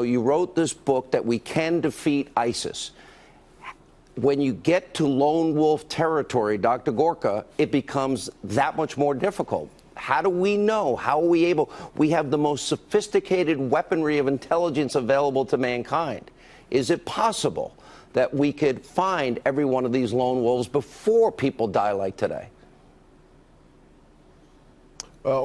You wrote this book that we can defeat ISIS. When you get to lone wolf territory, Dr. Gorka, it becomes that much more difficult. How do we know? How are we able? We have the most sophisticated weaponry of intelligence available to mankind. Is it possible that we could find every one of these lone wolves before people die like today?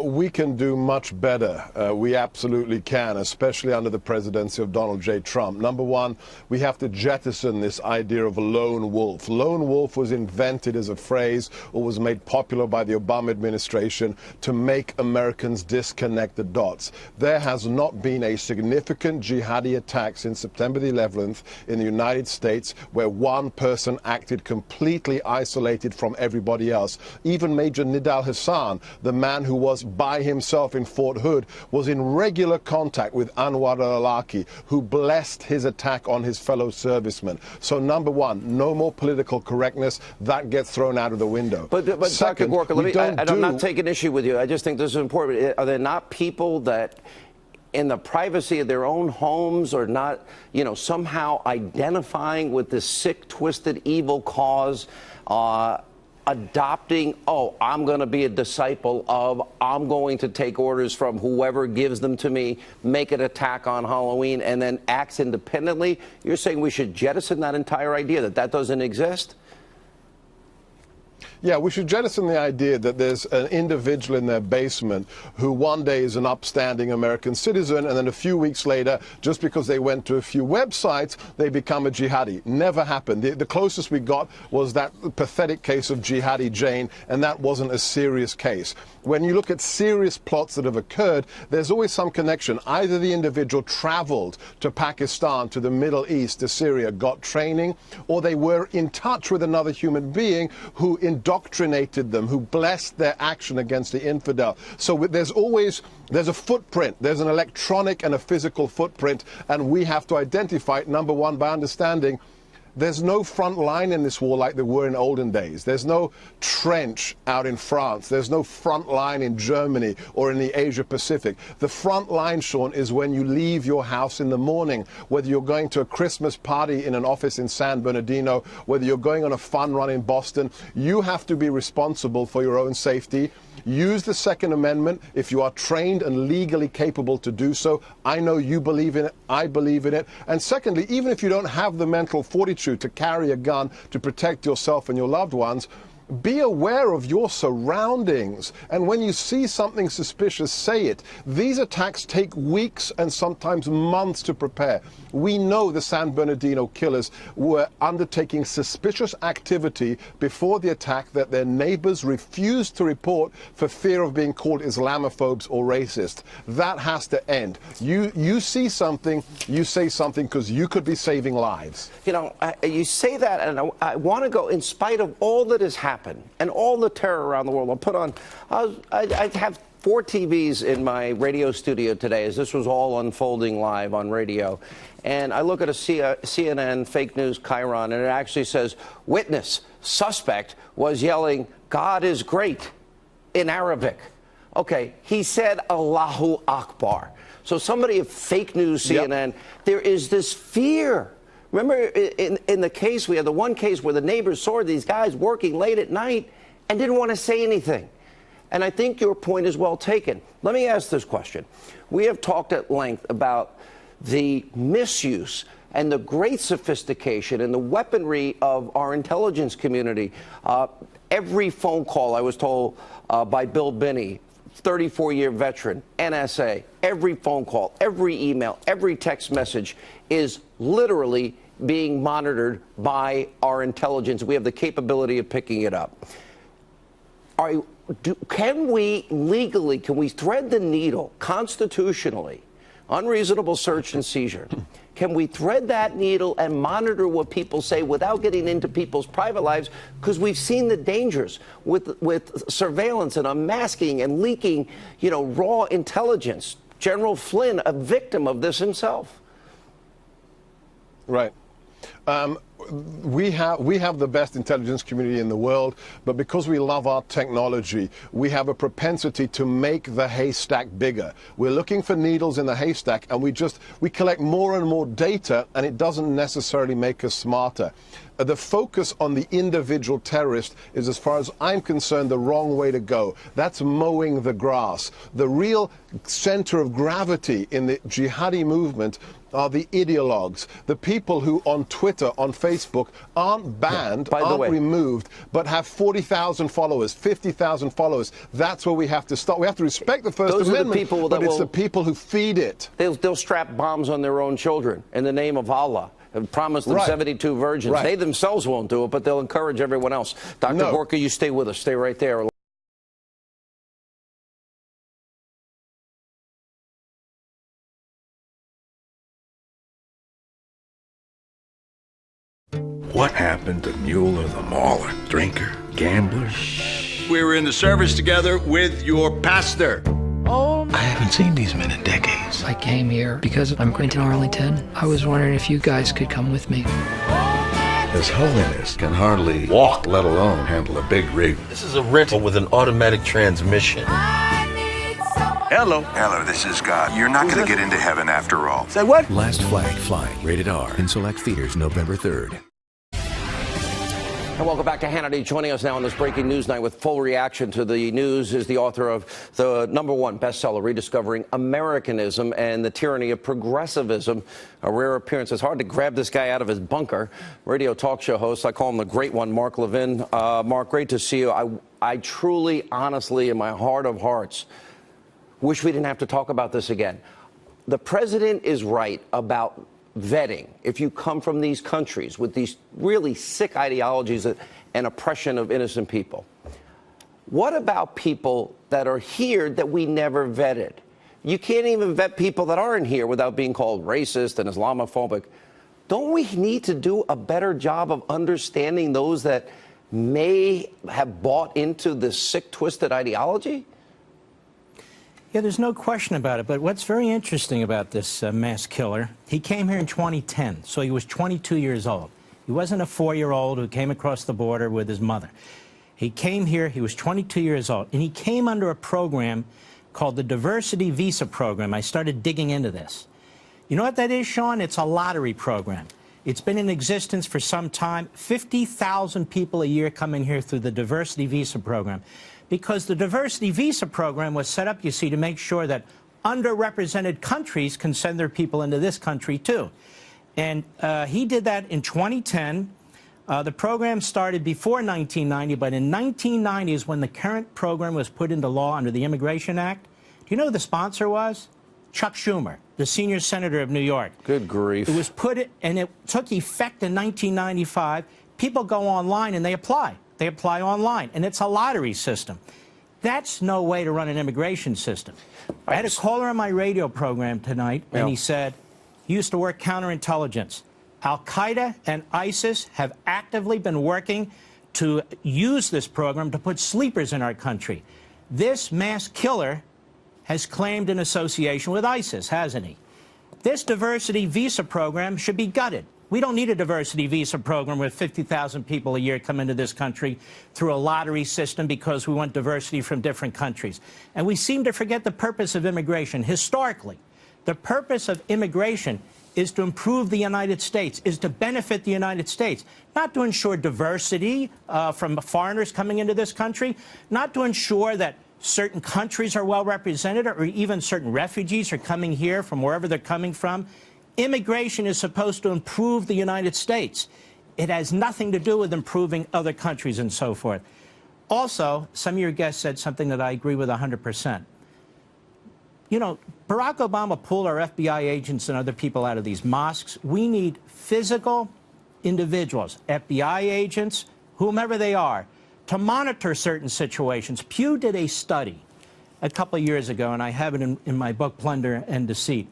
We can do much better. We absolutely can, especially under the presidency of Donald J. Trump. Number one, we have to jettison this idea of a lone wolf. Lone wolf was invented as a phrase, or was made popular by the Obama administration to make Americans disconnect the dots. There has not been a significant jihadi attack since September the 11th in the United States where one person acted completely isolated from everybody else. Even Major Nidal Hassan, the man who was by himself in Fort Hood, was in regular contact with Anwar al-Awlaki, who blessed his attack on his fellow servicemen. So number one, no more political correctness. That gets thrown out of the window. But second, Dr. Gorka, I'm not taking issue with you. I just think this is important. Are there not people that in the privacy of their own homes or not, somehow identifying with this sick, twisted, evil cause, adopting, I'm going to be a disciple of, I'm going to take orders from whoever gives them to me, make an attack on Halloween, and then acts independently? You're saying we should jettison that entire idea, that doesn't exist? Yeah, we should jettison the idea that there's an individual in their basement who one day is an upstanding American citizen, and then a few weeks later, just because they went to a few websites, they become a jihadi. Never happened. The closest we got was that pathetic case of Jihadi Jane, and that wasn't a serious case. When you look at serious plots that have occurred, there's always some connection. Either the individual traveled to Pakistan, to the Middle East, to Syria, got training, or they were in touch with another human being who indoctrinated them, who blessed their action against the infidel. So there's a footprint. There's an electronic and a physical footprint, and we have to identify it, number one, by understanding there's no front line in this war like there were in olden days. There's no trench out in France. There's no front line in Germany or in the Asia Pacific. The front line, Sean, is when you leave your house in the morning, whether you're going to a Christmas party in an office in San Bernardino, whether you're going on a fun run in Boston. You have to be responsible for your own safety. Use the Second Amendment if you are trained and legally capable to do so. I know you believe in it. I believe in it. And secondly, even if you don't have the mental fortitude to carry a gun to protect yourself and your loved ones, be aware of your surroundings. And when you see something suspicious, say it. These attacks take weeks and sometimes months to prepare. We know the San Bernardino killers were undertaking suspicious activity before the attack that their neighbors refused to report for fear of being called Islamophobes or racist. That has to end. You see something, you say something, because you could be saving lives. You say that, and I want to go, in spite of all that has happened and all the terror around the world. I have 4 TVs in my radio studio today as this was all unfolding live on radio. And I look at a CNN fake news chyron, and it actually says, witness, suspect was yelling, God is great, in Arabic. Okay, he said Allahu Akbar. So somebody of fake news CNN, there is this fear. Remember, in the case, we had the one case where the neighbors saw these guys working late at night and didn't want to say anything. And I think your point is well taken. Let me ask this question. We have talked at length about the misuse and the great sophistication and the weaponry of our intelligence community. Every phone call, I was told by Bill Binney, 34-year veteran, NSA, every phone call, every email, every text message is literally being monitored by our intelligence. We have the capability of picking it up. Can we legally, can we thread the needle constitutionally, unreasonable search and seizure? Can we thread that needle and monitor what people say without getting into people's private lives? Because we've seen the dangers with surveillance and unmasking and leaking, raw intelligence. General Flynn, a victim of this himself. Right. we have the best intelligence community in the world, but because we love our technology, we have a propensity to make the haystack bigger. We're looking for needles in the haystack, and we collect more and more data, and it doesn't necessarily make us smarter. The focus on the individual terrorist is, as far as I'm concerned, the wrong way to go. That's mowing the grass. The real center of gravity in the jihadi movement are the ideologues, the people who on Twitter, on Facebook, aren't banned, aren't removed, but have 40,000 followers, 50,000 followers. That's where we have to start. We have to respect the First Amendment, but it's the people who feed it. They'll strap bombs on their own children in the name of Allah. And promise them 72 virgins. They themselves won't do it, but they'll encourage everyone else. Dr. Gorka, you stay with us. Stay right there. What happened to Mueller the Mauler? Drinker? Gambler? We were in the service together with your pastor. I haven't seen these men in decades. I came here because I'm going to Arlington. I was wondering if you guys could come with me. His Holiness can hardly walk, let alone handle a big rig. This is a rental with an automatic transmission. Hello. Hello, this is God. You're not going to get into heaven after all. Say what? Last Flag Flying, rated R, in select theaters November 3rd. And welcome back to Hannity. Joining us now on this breaking news night with full reaction to the news is the author of the #1 bestseller, Rediscovering Americanism and the Tyranny of Progressivism. A rare appearance. It's hard to grab this guy out of his bunker. Radio talk show host. I call him the great one, Mark Levin. Mark, great to see you. I truly, honestly, in my heart of hearts, wish we didn't have to talk about this again. The president is right about vetting. If you come from these countries with these really sick ideologies and oppression of innocent people, what about people that are here that we never vetted? You can't even vet people that aren't here without being called racist and Islamophobic. Don't we need to do a better job of understanding those that may have bought into this sick, twisted ideology? Yeah, there's no question about it. But what's very interesting about this mass killer, he came here in 2010, so he was 22 years old. He wasn't a 4-year-old who came across the border with his mother. He came here, he was 22 years old, and he came under a program called the Diversity Visa Program. I started digging into this. You know what that is, Sean? It's a lottery program. It's been in existence for some time. 50,000 people a year come in here through the Diversity Visa Program. Because the Diversity Visa Program was set up, you see, to make sure that underrepresented countries can send their people into this country, too. And he did that in 2010. The program started before 1990, but in 1990 is when the current program was put into law under the Immigration Act. Do you know who the sponsor was? Chuck Schumer, the senior senator of New York. Good grief. It was put, and it took effect in 1995. People go online and they apply. They apply online, and it's a lottery system. That's no way to run an immigration system. I had a caller on my radio program tonight, and he said he used to work counterintelligence. Al-Qaeda and ISIS have actively been working to use this program to put sleepers in our country. This mass killer has claimed an association with ISIS, hasn't he? This diversity visa program should be gutted. We don't need a diversity visa program where 50,000 people a year come into this country through a lottery system because we want diversity from different countries. And we seem to forget the purpose of immigration. Historically, the purpose of immigration is to improve the United States, is to benefit the United States, not to ensure diversity from foreigners coming into this country, not to ensure that certain countries are well represented or even certain refugees are coming here from wherever they're coming from. Immigration is supposed to improve the United States. It has nothing to do with improving other countries and so forth. Also, some of your guests said something that I agree with 100%. You know, Barack Obama pulled our FBI agents and other people out of these mosques. We need physical individuals, FBI agents, whomever they are, to monitor certain situations. Pew did a study a couple of years ago, and I have it in my book, Plunder and Deceit.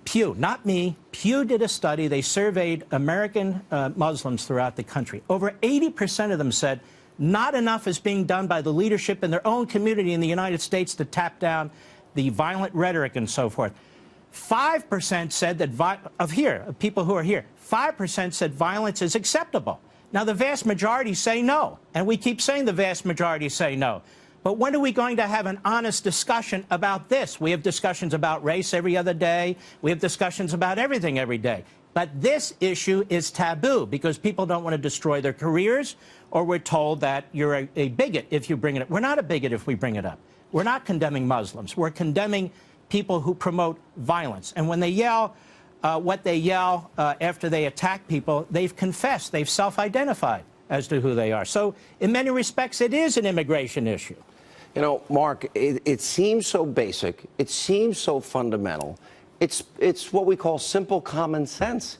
Pew, not me, Pew did a study. They surveyed American Muslims throughout the country. Over 80% of them said not enough is being done by the leadership in their own community in the United States to tap down the violent rhetoric and so forth. 5% said that of people who are here, 5% said violence is acceptable. Now, the vast majority say no, and we keep saying the vast majority say no. But when are we going to have an honest discussion about this? We have discussions about race every other day. We have discussions about everything every day. But this issue is taboo because people don't want to destroy their careers, or we're told that you're a bigot if you bring it up. We're not a bigot if we bring it up. We're not condemning Muslims. We're condemning people who promote violence. And when they yell what they yell after they attack people, they've confessed, they've self-identified as to who they are. So in many respects, it is an immigration issue. You know, Mark, it seems so basic. It seems so fundamental. It's what we call simple common sense.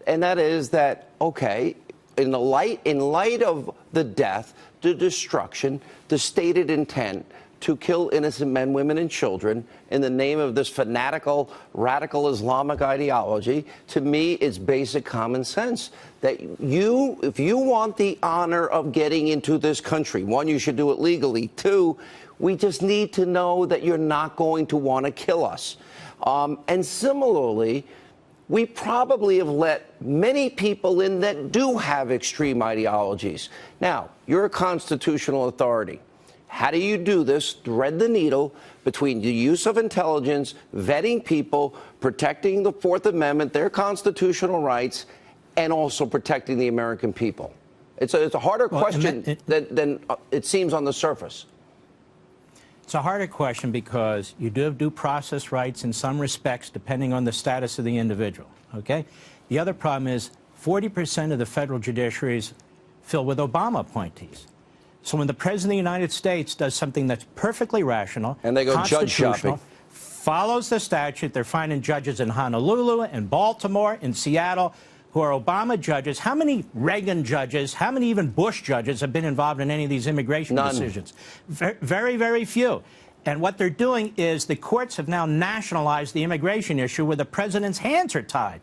And that is that, okay, in light of the death, the destruction, the stated intent to kill innocent men, women, and children in the name of this fanatical, radical Islamic ideology, to me, it's basic common sense that if you want the honor of getting into this country, one, you should do it legally. Two, we just need to know that you're not going to want to kill us. And similarly, we probably have let many people in that do have extreme ideologies. Now, you're a constitutional authority. How do you do this? Thread the needle between the use of intelligence, vetting people, protecting the Fourth Amendment, their constitutional rights, and also protecting the American people. It's a harder question than it seems on the surface. It's a harder question because you do have due process rights in some respects, depending on the status of the individual, okay? The other problem is 40% of the federal judiciary is filled with Obama appointees. So when the President of the United States does something that's perfectly rational, and they go judge shopping, follows the statute, they're finding judges in Honolulu, in Baltimore, in Seattle, who are Obama judges. How many Reagan judges, how many even Bush judges have been involved in any of these immigration decisions? Very, very few. And what they're doing is the courts have now nationalized the immigration issue where the president's hands are tied.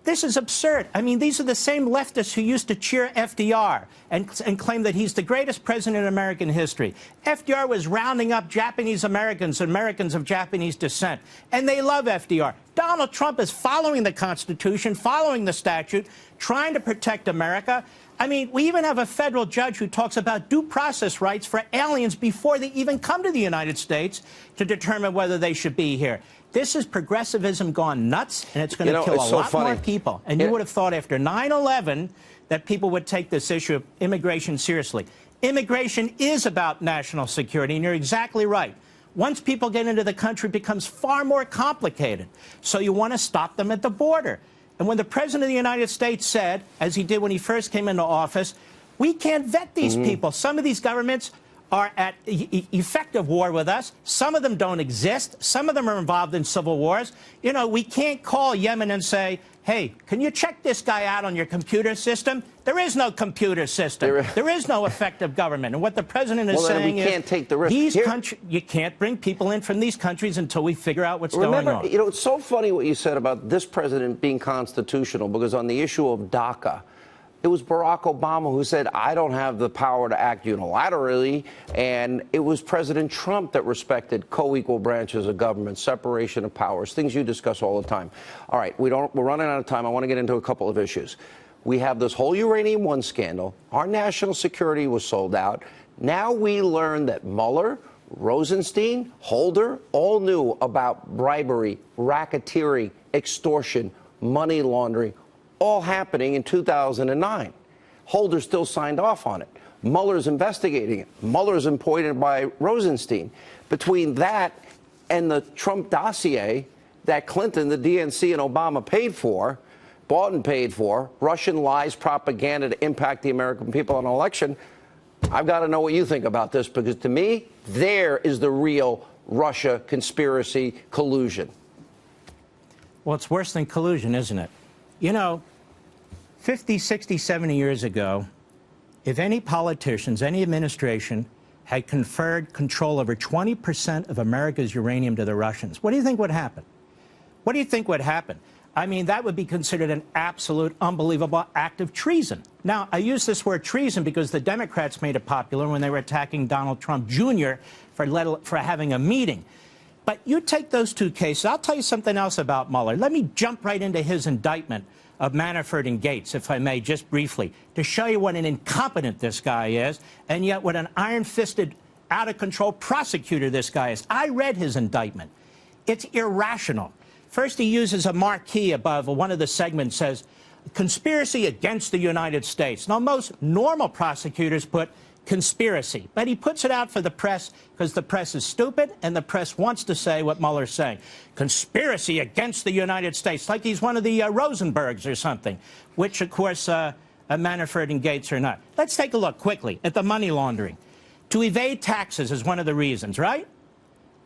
This is absurd. I mean, these are the same leftists who used to cheer FDR and claim that he's the greatest president in American history. FDR was rounding up Japanese Americans and Americans of Japanese descent, and they love FDR. Donald Trump is following the Constitution, following the statute, trying to protect America. I mean, we even have a federal judge who talks about due process rights for aliens before they even come to the United States to determine whether they should be here. This is progressivism gone nuts, and it's going to kill a lot more people. And you would have thought after 9/11 that people would take this issue of immigration seriously. Immigration is about national security, and you're exactly right. Once people get into the country, it becomes far more complicated. So you want to stop them at the border. And when the President of the United States said, as he did when he first came into office, we can't vet these people. Some of these governments are at effective war with us. Some of them don't exist. Some of them are involved in civil wars. You know, we can't call Yemen and say, hey, can you check this guy out on your computer system? There is no computer system. There is no effective government. And what the president is saying is, can't take the risk. You can't bring people in from these countries until we figure out what's going on. You know, it's so funny what you said about this president being constitutional, because on the issue of DACA, it was Barack Obama who said, I don't have the power to act unilaterally, and it was President Trump that respected co-equal branches of government, separation of powers, things you discuss all the time. All right, we're running out of time. I want to get into a couple of issues. We have this whole Uranium One scandal. Our national security was sold out. Now we learn that Mueller, Rosenstein, Holder all knew about bribery, racketeering, extortion, money laundering, all happening in 2009. Holder still signed off on it. Mueller's investigating it. Mueller's appointed by Rosenstein. Between that and the Trump dossier that Clinton, the DNC, and Obama paid for, bought and paid for, Russian lies, propaganda to impact the American people on an election, I've got to know what you think about this, because to me, there is the real Russia conspiracy collusion. Well, it's worse than collusion, isn't it? You know, 50, 60, 70 years ago, if any politicians, any administration had conferred control over 20% of America's uranium to the Russians, what do you think would happen? What do you think would happen? I mean, that would be considered an absolute, unbelievable act of treason. Now, I use this word treason because the Democrats made it popular when they were attacking Donald Trump Jr. for having a meeting. But you take those two cases. I'll tell you something else about Mueller. Let me jump right into his indictment of Manafort and Gates, if I may, just briefly, to show you what an incompetent this guy is, and yet what an iron-fisted, out-of-control prosecutor this guy is. I read his indictment. It's irrational. First, he uses a marquee above one of the segments says, conspiracy against the United States. Now, most normal prosecutors put conspiracy, but he puts it out for the press because the press is stupid and the press wants to say what Mueller's saying. Conspiracy against the United States, like he's one of the Rosenbergs or something, which, of course, Manafort and Gates are not. Let's take a look quickly at the money laundering. To evade taxes is one of the reasons, right?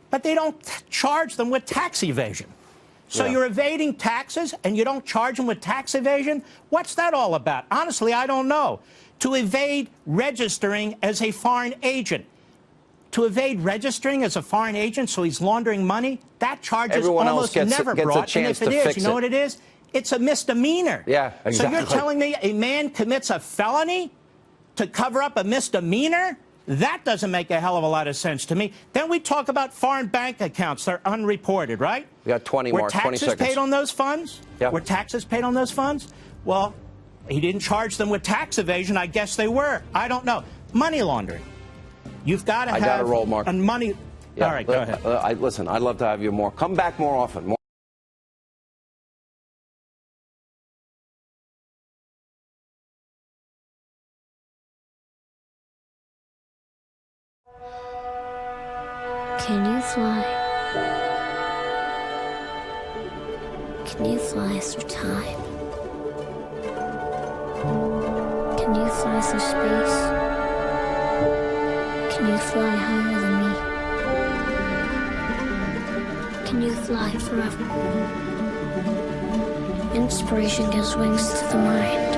But they don't charge them with tax evasion. So you're evading taxes and you don't charge them with tax evasion? What's that all about? Honestly, I don't know. To evade registering as a foreign agent. To evade registering as a foreign agent, so he's laundering money, that charge is almost never brought. And if it is, you know what it is? It's a misdemeanor. Yeah, exactly. So you're telling me a man commits a felony to cover up a misdemeanor? That doesn't make a hell of a lot of sense to me. Then we talk about foreign bank accounts. They're unreported, right? You got 20 more, 20 seconds. Were taxes paid on those funds? Yeah. Were taxes paid on those funds? Well, he didn't charge them with tax evasion. I guess they were. I don't know. Money laundering. You've got to have... I got to roll, Mark. And money... Yeah, all right, go ahead. Listen, I'd love to have you more. Come back more often. Can you fly? Can you fly through time? Can you fly through space? Can you fly higher than me? Can you fly forever? Inspiration gives wings to the mind.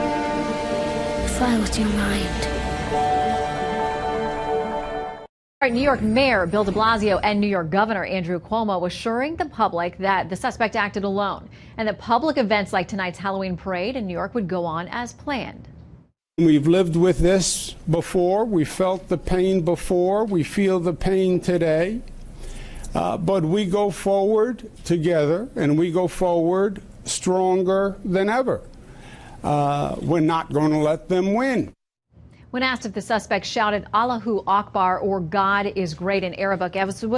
Fly with your mind. New York Mayor Bill de Blasio and New York Governor Andrew Cuomo assuring the public that the suspect acted alone and that public events like tonight's Halloween parade in New York would go on as planned. We've lived with this before. We felt the pain before. We feel the pain today. But we go forward together, and we go forward stronger than ever. We're not going to let them win. When asked if the suspect shouted Allahu Akbar or God is great in Arabic, Evans was